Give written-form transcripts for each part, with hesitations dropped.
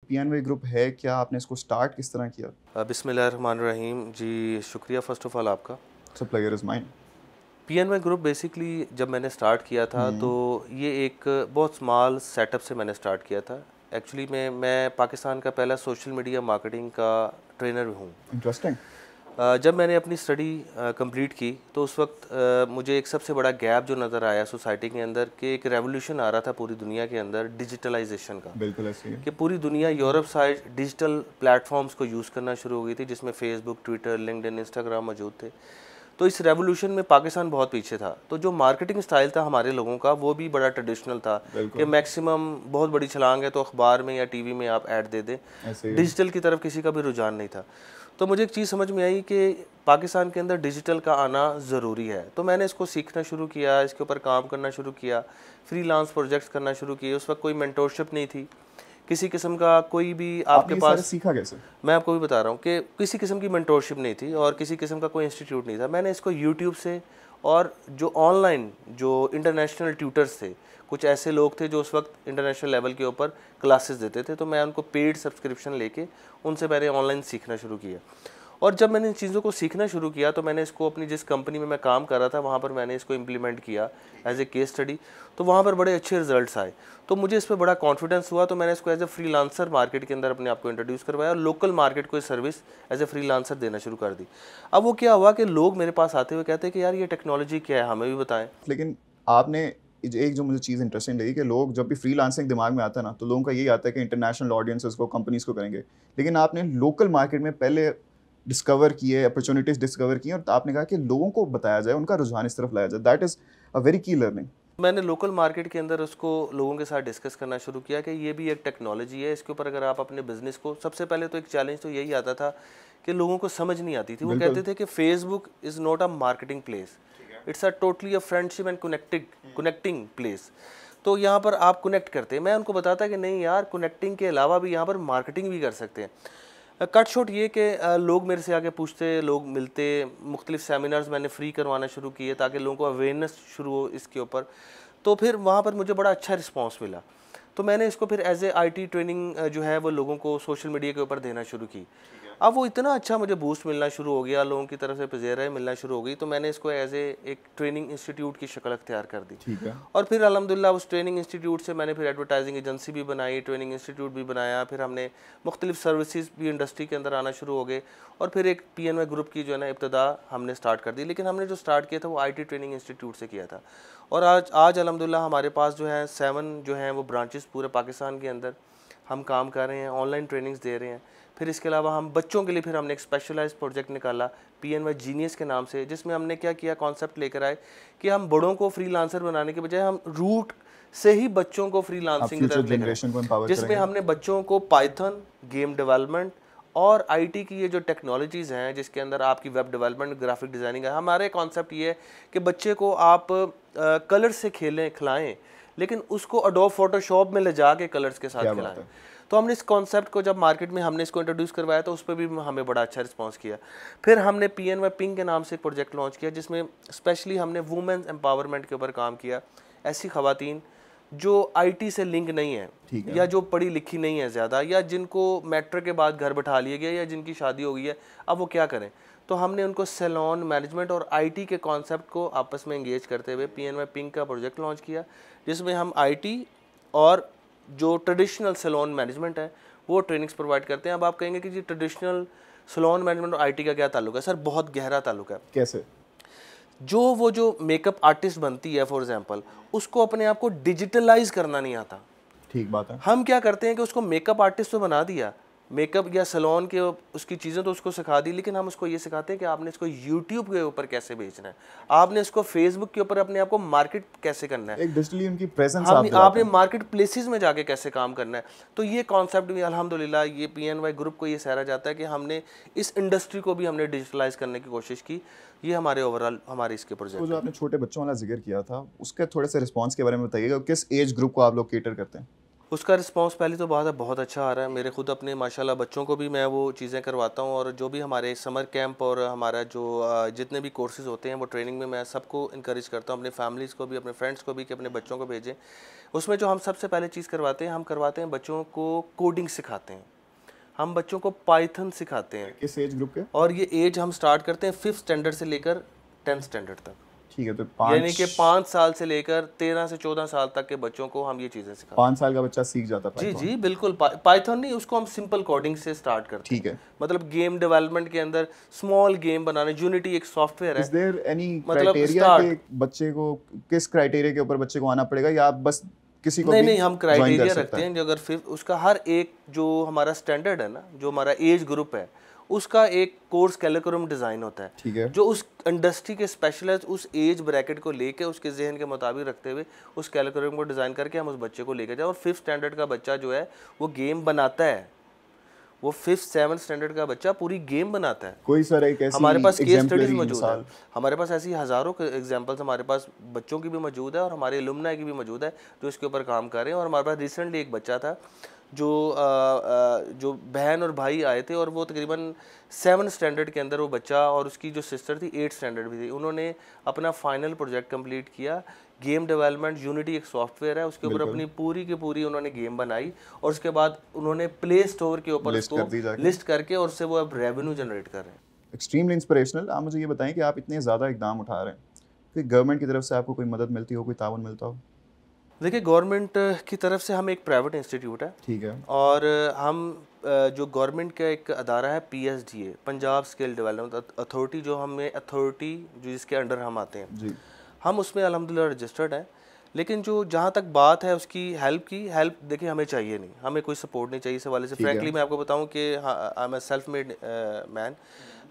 पीएनवी group है क्या? आपने इसको स्टार्ट किस तरह किया? बिस्मिल्लाहिर्रहमानिर्रहीम जी, शुक्रिया फ़र्स्ट ऑफ़ ऑल आपका। So player is mine. PNY group basically जब मैंने स्टार्ट किया था तो हुँ, ये एक बहुत स्मॉल सेटअप से मैंने स्टार्ट किया था। एक्चुअली मैं पाकिस्तान का पहला सोशल मीडिया मार्केटिंग का ट्रेनर हूँ। इंटरेस्टिंग। जब मैंने अपनी स्टडी कंप्लीट की तो उस वक्त मुझे एक सबसे बड़ा गैप जो नज़र आया सोसाइटी के अंदर कि एक रेवोल्यूशन आ रहा था पूरी दुनिया के अंदर डिजिटलाइजेशन का, बिल्कुल ऐसे ही है। कि पूरी दुनिया यूरोप साइड डिजिटल प्लेटफॉर्म्स को यूज़ करना शुरू हो गई थी, जिसमें फेसबुक, ट्विटर, लिंक्डइन, इंस्टाग्राम मौजूद थे। तो इस रेवोल्यूशन में पाकिस्तान बहुत पीछे था। तो जो मार्केटिंग स्टाइल था हमारे लोगों का वो भी बड़ा ट्रेडिशनल था कि बिल्कुल, मैक्सिमम बहुत बड़ी छलांग है तो अखबार में या टीवी में आप ऐड दे दें। ऐसे ही है। डिजिटल की तरफ किसी का भी रुझान नहीं था। तो मुझे एक चीज़ समझ में आई कि पाकिस्तान के अंदर डिजिटल का आना ज़रूरी है। तो मैंने इसको सीखना शुरू किया, इसके ऊपर काम करना शुरू किया, फ्रीलांस प्रोजेक्ट्स करना शुरू किए। उस वक्त कोई मेंटोरशिप नहीं थी, किसी किस्म का कोई भी आपके आपने ये सारा पास, सीखा कैसे? मैं आपको भी बता रहा हूँ कि किसी किस्म की मेंटोरशिप नहीं थी और किसी किस्म का कोई इंस्टीट्यूट नहीं था। मैंने इसको यूट्यूब से और जो ऑनलाइन जो इंटरनेशनल ट्यूटर्स थे, कुछ ऐसे लोग थे जो उस वक्त इंटरनेशनल लेवल के ऊपर क्लासेस देते थे, तो मैं उनको पेड सब्सक्रिप्शन लेके उनसे मैंने ऑनलाइन सीखना शुरू किया। और जब मैंने इन चीज़ों को सीखना शुरू किया तो मैंने इसको अपनी जिस कंपनी में मैं काम कर रहा था वहाँ पर मैंने इसको इम्प्लीमेंट किया एज ए केस स्टडी। तो वहाँ पर बड़े अच्छे रिजल्ट्स आए। तो मुझे इस पर बड़ा कॉन्फिडेंस हुआ, तो मैंने इसको एज ए फ्रीलांसर मार्केट के अंदर अपने आप को इंट्रोड्यूस करवाया और लोकल मार्केट को सर्विस एज ए फ्रीलांसर देना शुरू कर दी। अब वो क्या हुआ कि लोग मेरे पास आते हुए कहते हैं कि यार ये टेक्नोलॉजी क्या है, हमें भी बताएं। लेकिन आपने एक जो मुझे चीज़ इंटरेस्टिंग लगी कि लोग जब भी फ्रीलांसिंग दिमाग में आता है ना, तो लोगों का यही आता है कि इंटरनेशनल ऑडियंसेस को, कंपनीज़ को करेंगे। लेकिन आपने लोकल मार्केट में पहले डिस्कवर किए, अपॉर्च्युनिटीज़ डिस्कवर की और आपने कहा कि लोगों को बताया जाए, उनका रुझान इस तरफ लाया जाए। दैट इज़ अ वेरी की लर्निंग। मैंने लोकल मार्केट के अंदर उसको लोगों के साथ डिस्कस करना शुरू किया कि ये भी एक टेक्नोलॉजी है, इसके ऊपर अगर आप अपने बिजनेस को, सबसे पहले तो एक चैलेंज तो यही आता था कि लोगों को समझ नहीं आती थी। वो बिल्कुल, कहते थे कि Facebook is not a marketing place, it's a totally a friendship and connecting place. तो यहाँ पर आप कनेक्ट करते हैं, मैं उनको बताता कि नहीं यार, कनेक्टिंग के अलावा भी यहाँ पर मार्केटिंग भी कर सकते हैं। कट शॉट ये कि लोग मेरे से आके पूछते, लोग मिलते, मुख्तलिफ सेमिनार्स मैंने फ्री करवाना शुरू किए ताकि लोगों को अवेयरनेस शुरू हो इसके ऊपर। तो फिर वहाँ पर मुझे बड़ा अच्छा रिस्पांस मिला। तो मैंने इसको फिर एज ए आईटी ट्रेनिंग जो है वो लोगों को सोशल मीडिया के ऊपर देना शुरू की। अब वो इतना अच्छा मुझे बूस्ट मिलना शुरू हो गया, लोगों की तरफ से पजेराई मिलना शुरू हो गई, तो मैंने इसको एज ए एक ट्रेनिंग इंस्टीट्यूट की शक्ल अख्तियार कर दी। ठीक है। और फिर अल्हम्दुलिल्लाह उस ट्रेनिंग इंस्टीट्यूट से मैंने फिर एडवर्टाइजिंग एजेंसी भी बनाई, ट्रेनिंग इंस्टीट्यूट भी बनाया, फिर हमने मुख्तलिफ सर्विसेज भी इंडस्ट्री के अंदर आना शुरू हो गए और फिर एक पीएनवाई ग्रुप की जो है ना इब्तदा हमने स्टार्ट कर दी। लेकिन हमने जो स्टार्ट किया था वो आईटी ट्रेनिंग इंस्टीट्यूट से किया था। और आज आज अल्हम्दुलिल्लाह हमारे पास जो है 7 जो हैं वो ब्रांचेस पूरे पाकिस्तान के अंदर हम काम कर रहे हैं, ऑनलाइन ट्रेनिंग्स दे रहे हैं। फिर इसके अलावा हम बच्चों के लिए फिर हमने एक स्पेशलाइज्ड प्रोजेक्ट निकाला पीएनवाई जीनियस के नाम से, जिसमें हमने क्या किया, कॉन्सेप्ट लेकर आए कि हम बड़ों को फ्रीलांसर बनाने के बजाय हम रूट से ही बच्चों को आप फ्रीलांसिंग की फ्यूचर तरफ लेकर आए, जनरेशन को एम्पावर जिसमें करेंगे। हमने बच्चों को पाइथन, गेम डेवलपमेंट और आईटी की ये जो टेक्नोलॉजीज़ हैं जिसके अंदर आपकी वेब डेवलपमेंट, ग्राफिक डिज़ाइनिंग है। हमारे कॉन्सेप्ट ये है कि बच्चे को आप कलर से खेलें, खिलाएं, लेकिन उसको अडोब फोटोशॉप में ले जाके कलर्स के क्या साथ बात खिलाएं। है। तो हमने इस कॉन्सेप्ट को जब मार्केट में हमने इसको इंट्रोड्यूस करवाया तो उस पर भी हमें बड़ा अच्छा रिस्पांस किया। फिर हमने पीएनवाई पिंक के नाम से एक प्रोजेक्ट लॉन्च किया, जिसमें स्पेशली हमने वुमेन्स एम्पावरमेंट के ऊपर काम किया। ऐसी खवातीन जो आईटी से लिंक नहीं है ठीक है। या जो पढ़ी लिखी नहीं है ज़्यादा, या जिनको मैट्रिक के बाद घर बैठा लिया गया, या जिनकी शादी हो गई है, अब वो क्या करें। तो हमने उनको सैलून मैनेजमेंट और आईटी के कॉन्सेप्ट को आपस में एंगेज करते हुए पीएनवाई पिंक का प्रोजेक्ट लॉन्च किया, जिसमें हम आईटी और जो ट्रेडिशनल सैलून मैनेजमेंट है वो ट्रेनिंग्स प्रोवाइड करते हैं। अब आप कहेंगे कि जी ट्रेडिशनल सैलून मैनेजमेंट और आईटी का क्या ताल्लुक है? सर बहुत गहरा ताल्लुक है। कैसे? जो मेकअप आर्टिस्ट बनती है फॉर एग्जांपल, उसको अपने आप को डिजिटलाइज करना नहीं आता। ठीक बात है। हम क्या करते हैं कि उसको मेकअप आर्टिस्ट तो बना दिया, मेकअप या सैलून के उसकी चीज़ें तो उसको सिखा दी, लेकिन हम उसको ये सिखाते हैं कि आपने इसको यूट्यूब के ऊपर कैसे बेचना है, आपने इसको फेसबुक के ऊपर अपने आप को मार्केट कैसे करना है, एक डिजिटली उनकी प्रेजेंस आप हम दिलाते आपने हैं। मार्केट प्लेसेस में जाके कैसे काम करना है। तो ये कॉन्सेप्ट भी अल्हम्दुलिल्लाह ये पीएनवाई ग्रुप को ये सहरा जाता है कि हमने इस इंडस्ट्री को भी हमने डिजिटलाइज करने की कोशिश की। ये हमारे ओवरऑल हमारे इसके तो प्रोजेक्ट जो है। आपने छोटे बच्चों वाला जिक्र किया था, उसके थोड़े से रिस्पॉन्स के बारे में बताइएगा। किस एज ग्रुप को आप लोग केटर करते हैं? उसका रिस्पांस पहले तो बहुत अच्छा आ रहा है। मेरे खुद अपने माशाल्लाह बच्चों को भी मैं वो चीज़ें करवाता हूँ, और जो भी हमारे समर कैंप और हमारा जो जितने भी कोर्सेज होते हैं वो ट्रेनिंग में मैं सबको इनकरेज करता हूँ, अपने फैमिलीज़ को भी, अपने फ्रेंड्स को भी, कि अपने बच्चों को भेजें। उसमें जो हम सबसे पहले चीज़ करवाते हैं, हम करवाते हैं बच्चों को कोडिंग सिखाते हैं, हम बच्चों को पाइथन सिखाते हैं। किस एज ग्रुप के? और ये एज हम स्टार्ट करते हैं 5th स्टैंडर्ड से लेकर 10th स्टैंडर्ड तक, ठीक है, तो यानी कि 5 5 साल से लेकर 13 से 14 साल तक के बच्चों को हम ये चीज़ें सिखाते हैं। 5 साल का बच्चा सीख जाता जी पाइथन? जी बिल्कुल। पाइथन नहीं, उसको हम सिंपल कोडिंग से स्टार्ट करते ठीक हैं। है। मतलब गेम डेवलपमेंट के अंदर स्मॉल गेम बनाने, यूनिटी एक सॉफ्टवेयर इज है, देयर एनी मतलब क्राइटेरिया स्टार्ट। कि बच्चे को किस क्राइटेरिया के ऊपर बच्चे को आना पड़ेगा, या आप बस किसी को नहीं भी नहीं, हम ज्वाइन कर क्राइटेरिया सकता रखते है? हैं जो अगर फिर उसका हर एक जो हमारा स्टैंडर्ड है ना, जो हमारा एज ग्रुप है, उसका एक कोर्स कैरिकुलम डिज़ाइन होता है, ठीक है। जो उस इंडस्ट्री के स्पेशलिस्ट उस एज ब्रैकेट को लेके उसके जहन के मुताबिक रखते हुए उस कैरिकुलम को डिज़ाइन करके हम उस बच्चे को लेकर जाए। और 5th स्टैंडर्ड का बच्चा जो है वो गेम बनाता है, वो 5th 7th स्टैंडर्ड का बच्चा पूरी गेम बनाता है। कोई सर एक ऐसी हमारे पास केस स्टडीज एग्जाम्पलरी मौजूद है, मिसाल? हमारे पास ऐसी हज़ारों के एग्जांपल्स हमारे पास बच्चों की भी मौजूद है और हमारे एलुमनाई की भी मौजूद है जो इसके ऊपर काम कर रहे हैं। और हमारे पास रिसेंटली एक बच्चा था जो बहन और भाई आए थे, और वो तकरीबन 7th स्टैंडर्ड के अंदर वो बच्चा और उसकी जो सिस्टर थी 8th स्टैंडर्ड भी थी, उन्होंने अपना फाइनल प्रोजेक्ट कंप्लीट किया। गेम डेवलपमेंट यूनिटी एक सॉफ्टवेयर है, उसके ऊपर बिल्कुल। अपनी पूरी की पूरी उन्होंने गेम बनाई, और उसके बाद उन्होंने प्ले स्टोर के ऊपर लिस्ट उसको कर दी जाके। लिस्ट करके, और उससे वो अब रेवेन्यू जनरेट कर रहे हैं। Extremely inspirational. आप मुझे ये बताएं कि आप इतने ज़्यादा इकदाम उठा रहे हैं कि गवर्नमेंट की तरफ से आपको कोई मदद मिलती हो, कोई ताउन मिलता हो? देखिए, गवर्नमेंट की तरफ से हम एक प्राइवेट इंस्टीट्यूट है, ठीक है। और हम जो गवर्नमेंट का एक अदारा है PSDA, Punjab skill development authority, जो हमें अथॉरिटी जो जिसके अंडर हम आते हैं, जी। हम उसमें अल्हम्दुलिल्लाह रजिस्टर्ड है। लेकिन जो जहाँ तक बात है उसकी हेल्प देखिए हमें चाहिए नहीं, हमें कोई सपोर्ट नहीं चाहिए इस हवाले से। ठीक है। फ्रैंकली मैं आपको बताऊँ कि I am a self made man.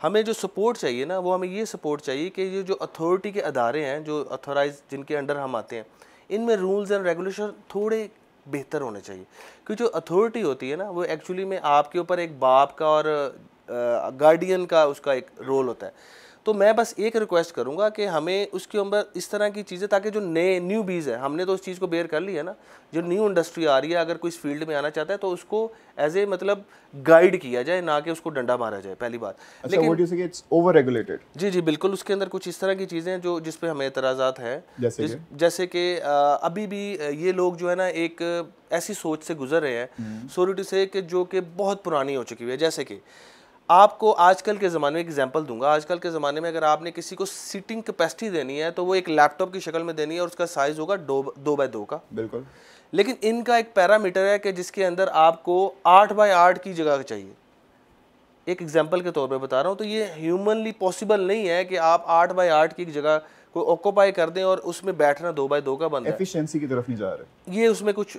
हमें जो सपोर्ट चाहिए ना, वो हमें ये सपोर्ट चाहिए कि ये जो अथॉरिटी के अदारे हैं, जो अथोराइज जिनके अंडर हम आते हैं, इनमें रूल्स एंड रेगुलेशन थोड़े बेहतर होने चाहिए। क्योंकि जो अथॉरिटी होती है ना, वो एक्चुअली में आपके ऊपर एक बाप का और गार्डियन का उसका एक रोल होता है। तो मैं बस एक रिक्वेस्ट करूंगा कि हमें उसके अंदर इस तरह की चीज़ें, ताकि जो नए न्यू बीज है, हमने तो उस चीज़ को बेयर कर लिया है ना, जो न्यू इंडस्ट्री आ रही है, अगर कोई इस फील्ड में आना चाहता है तो उसको एज ए मतलब गाइड किया जाए, ना कि उसको डंडा मारा जाए, पहली बात। अच्छा, व्हाट यू से इट्स ओवर रेगुलेटेड? जी जी बिल्कुल, उसके अंदर कुछ इस तरह की चीज़ें हैं जो जिस पे हमें एतराज़ात हैं। जैसे कि अभी भी ये लोग जो है ना एक ऐसी सोच से गुजर रहे हैं, सोरिटी से, कि जो कि बहुत पुरानी हो चुकी है। जैसे कि आपको आजकल के ज़माने में एग्जांपल दूंगा, आजकल के ज़माने में अगर आपने किसी को सीटिंग कैपेसिटी देनी है तो वो एक लैपटॉप की शक्ल में देनी है, और उसका साइज़ होगा 2x2 का। बिल्कुल। लेकिन इनका एक पैरामीटर है कि जिसके अंदर आपको 8x8 की जगह चाहिए। एक एग्जांपल के तौर पे बता रहा हूँ, तो ये ह्यूमनली पॉसिबल नहीं है कि आप 8x8 की जगह को ऑक्यूपाई कर दें और उसमें बैठना 2x2 का बंदा है। एफिशिएंसी की तरफ नहीं जा रहे। ये उसमें कुछ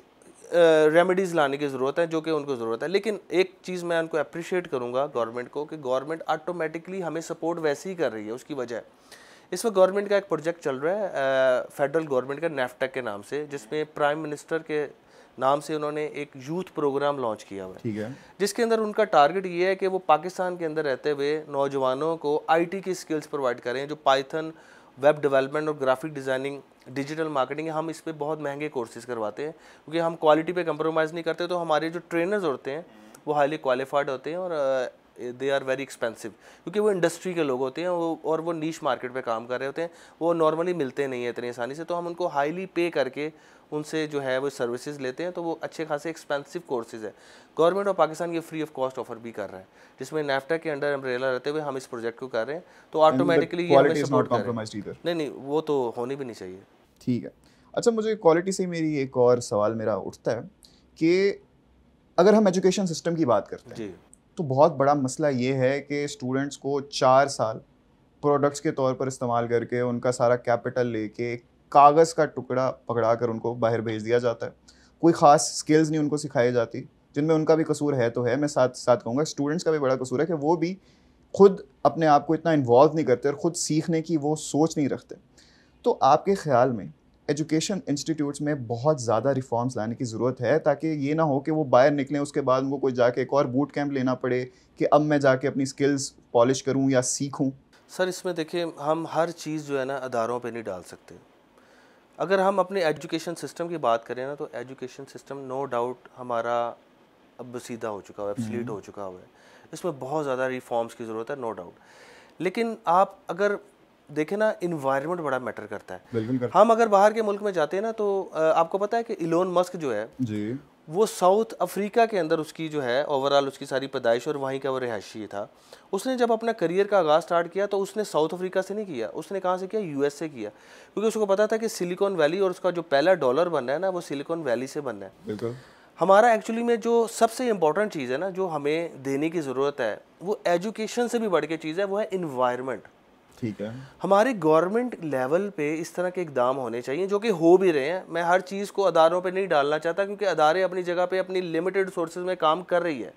रेमेडीज़ लाने की ज़रूरत है, जो कि उनको ज़रूरत है। लेकिन एक चीज़ मैं उनको अप्रिशिएट करूँगा गवर्नमेंट को, कि गवर्नमेंट ऑटोमेटिकली हमें सपोर्ट वैसे ही कर रही है। उसकी वजह इस वक्त गवर्नमेंट का एक प्रोजेक्ट चल रहा है फेडरल गवर्नमेंट का, नेफ्टेक के नाम से, जिसमें प्राइम मिनिस्टर के नाम से उन्होंने एक यूथ प्रोग्राम लॉन्च किया हुआ है। ठीक है। जिसके अंदर उनका टारगेट ये है कि वो पाकिस्तान के अंदर रहते हुए नौजवानों को IT की स्किल्स प्रोवाइड करें, जो पाइथन, वेब डेवलपमेंट और ग्राफिक डिज़ाइनिंग, डिजिटल मार्केटिंग है। हम इस पे बहुत महंगे कोर्सेज करवाते हैं, क्योंकि हम क्वालिटी पे कंप्रोमाइज़ नहीं करते। तो हमारे जो ट्रेनर्स होते हैं वो हाईली क्वालिफाइड होते हैं, और दे आर वेरी एक्सपेंसिव, क्योंकि वो इंडस्ट्री के लोग होते हैं, और वो नीश मार्केट पे काम कर रहे होते हैं, वो नॉर्मली मिलते नहीं हैं इतनी आसानी से। तो हम उनको हाईली पे करके उनसे जो है वो सर्विसेज लेते हैं, तो वो अच्छे खासे एक्सपेंसिव कोर्सेज है। गवर्नमेंट ऑफ पाकिस्तान ये फ्री ऑफ कॉस्ट ऑफर भी कर रहा है, जिसमें नेफ्टेक के अंडर अम्ब्रेला रहते हुए हम इस प्रोजेक्ट को कर रहे हैं। तो ऑटोमेटिकली ये हमें सपोर्ट कर रहे हैं। नहीं, वो तो होनी भी नहीं चाहिए। ठीक है। अच्छा, मुझे क्वालिटी से मेरी एक और सवाल मेरा उठता है कि अगर हम एजुकेशन सिस्टम की बात करते हैं जी, तो बहुत बड़ा मसला ये है कि स्टूडेंट्स को 4 साल प्रोडक्ट्स के तौर पर इस्तेमाल करके उनका सारा कैपिटल लेके कागज़ का टुकड़ा पकड़ा कर उनको बाहर भेज दिया जाता है। कोई ख़ास स्किल्स नहीं उनको सिखाई जाती, जिनमें उनका भी कसूर है तो है। मैं साथ साथ कहूँगा स्टूडेंट्स का भी बड़ा कसूर है कि वो भी खुद अपने आप को इतना इन्वॉल्व नहीं करते और ख़ुद सीखने की वो सोच नहीं रखते। तो आपके ख़्याल में एजुकेशन इंस्टीट्यूट्स में बहुत ज़्यादा रिफॉर्म्स लाने की ज़रूरत है, ताकि ये ना हो कि वो बाहर निकलें उसके बाद उनको कोई जाके एक और बूट कैंप लेना पड़े कि अब मैं जाके अपनी स्किल्स पॉलिश करूं या सीखूं? सर इसमें देखिए, हम हर चीज़ जो है ना अदारों पे नहीं डाल सकते। अगर हम अपने एजुकेशन सिस्टम की बात करें ना, तो एजुकेशन सिस्टम नो डाउट हमारा अब सीधा हो चुका है, एब्सलीट हो चुका हुआ है। इसमें बहुत ज़्यादा रिफॉर्म्स की ज़रूरत है, नो डाउट। लेकिन आप अगर देखें ना, इन्वायरमेंट बड़ा मैटर करता है। बिल्कुल करता हम अगर बाहर के मुल्क में जाते हैं ना, तो आपको पता है कि इलोन मस्क जो है जी। वो साउथ अफ्रीका के अंदर उसकी जो है ओवरऑल उसकी सारी पैदाइश और वहीं का वो रिहायशी था। उसने जब अपना करियर का आगाज़ स्टार्ट किया तो उसने साउथ अफ्रीका से नहीं किया, उसने कहाँ से किया, यूएस से किया, क्योंकि उसको पता था कि सिलिकॉन वैली और उसका जो पहला डॉलर बनना है ना, वो सिलिकॉन वैली से बनना है। बिल्कुल। हमारा एक्चुअली में जो सबसे इंपॉर्टेंट चीज़ है ना, जो हमें देने की ज़रूरत है, वो एजुकेशन से भी बढ़ के चीज़ है, वो है इन्वायरमेंट। ठीक है। हमारे गवर्नमेंट लेवल पे इस तरह के इकदाम होने चाहिए, जो कि हो भी रहे हैं। मैं हर चीज़ को अदारों पे नहीं डालना चाहता, क्योंकि अदारे अपनी जगह पे अपनी लिमिटेड सोर्सेज में काम कर रही है।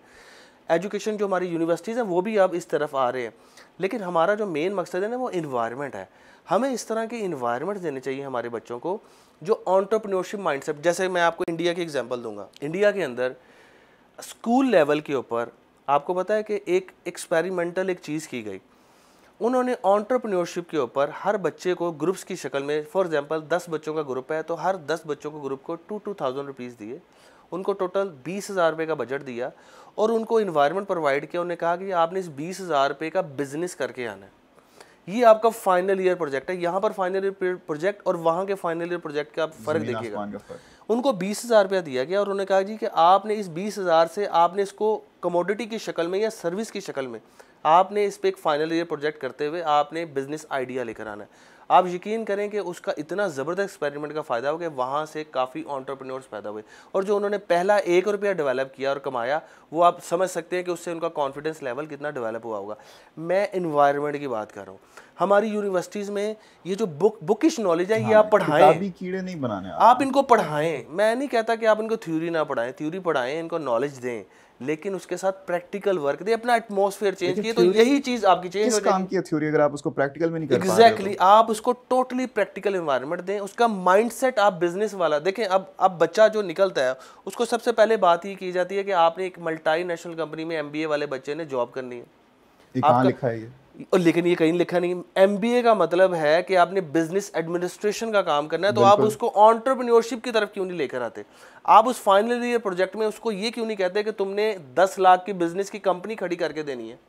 एजुकेशन जो हमारी यूनिवर्सिटीज़ हैं वो भी अब इस तरफ आ रहे हैं, लेकिन हमारा जो मेन मकसद है ना, वो इन्वायरमेंट है। हमें इस तरह के इन्वायरमेंट देने चाहिए हमारे बच्चों को, जो एंटरप्रेन्योरशिप माइंडसेट। जैसे मैं आपको इंडिया की एग्जांपल दूंगा। इंडिया के अंदर स्कूल लेवल के ऊपर आपको पता है कि एक एक्सपेरिमेंटल एक चीज़ की गई। उन्होंने एंटरप्रेन्योरशिप के ऊपर हर बच्चे को ग्रुप्स की शक्ल में, फॉर एग्जांपल 10 बच्चों का ग्रुप है तो हर 10 बच्चों को ग्रुप को 2,000 रुपीज़ दिए, उनको टोटल 20,000 रुपये का बजट दिया और उनको इन्वायरमेंट प्रोवाइड किया। उन्होंने कहा कि आपने इस 20,000 रुपये का बिजनेस करके आना है, ये आपका फाइनल ईयर प्रोजेक्ट है। यहाँ पर फाइनल ईयर प्रोजेक्ट और वहाँ के फाइनल ईयर प्रोजेक्ट का आप फ़र्क ज़मीन देखिएगा। आसमान का फ़र्क। उनको 20,000 रुपया दिया गया और उन्होंने कहा जी कि आपने इस 20,000 से आपने इसको कमोडिटी की शक्ल में या सर्विस की शक्ल में आपने इस पे एक फाइनल ईयर प्रोजेक्ट करते हुए आपने बिजनेस आइडिया लेकर आना है। आप यकीन करें कि उसका इतना ज़बरदस्त एक्सपेरिमेंट का फ़ायदा हो गया, वहाँ से काफ़ी एंटरप्रेन्योर्स पैदा हुए और जो उन्होंने पहला 1 रुपया डेवलप किया और कमाया, वो आप समझ सकते हैं कि उससे उनका कॉन्फिडेंस लेवल कितना डेवलप हुआ होगा। मैं इन्वायरमेंट की बात कर रहा हूँ। हमारी यूनिवर्सिटीज़ में ये जो बुकिश नॉलेज है, ये आप पढ़ाएं, किताबी कीड़े नहीं बनाने आप इनको पढ़ाएं। मैं नहीं कहता कि आप इनको थ्योरी ना पढ़ाएं, थ्योरी पढ़ाएं, इनको नॉलेज दें, लेकिन उसके साथ प्रैक्टिकल वर्क दें, अपना एटमॉस्फेयर चेंज किए तो यही चीज़ आपकी चेंज हो किस काम की थ्योरी अगर आप उसको प्रैक्टिकल में नहीं कर पा रहे हो एग्जैक्टली आप उसको टोटली प्रैक्टिकल एनवायरनमेंट दें, उसका माइंडसेट आप बिजनेस वाला देखें। अब बच्चा जो निकलता है उसको सबसे पहले बात ही की जाती है कि आपने एक मल्टीनेशनल कंपनी में एमबीए वाले बच्चे ने जॉब करनी है। ये कहाँ लिखा है ये? लेकिन ये कहीं लिखा नहीं। एमबीए का मतलब है कि आपने बिजनेस एडमिनिस्ट्रेशन का काम करना है, तो आप उसको एंटरप्रेन्योरशिप की तरफ क्यों नहीं लेकर आते? आप उस फाइनल ईयर प्रोजेक्ट में उसको ये क्यों नहीं कहते कि तुमने 10 लाख की बिजनेस की कंपनी खड़ी करके देनी है?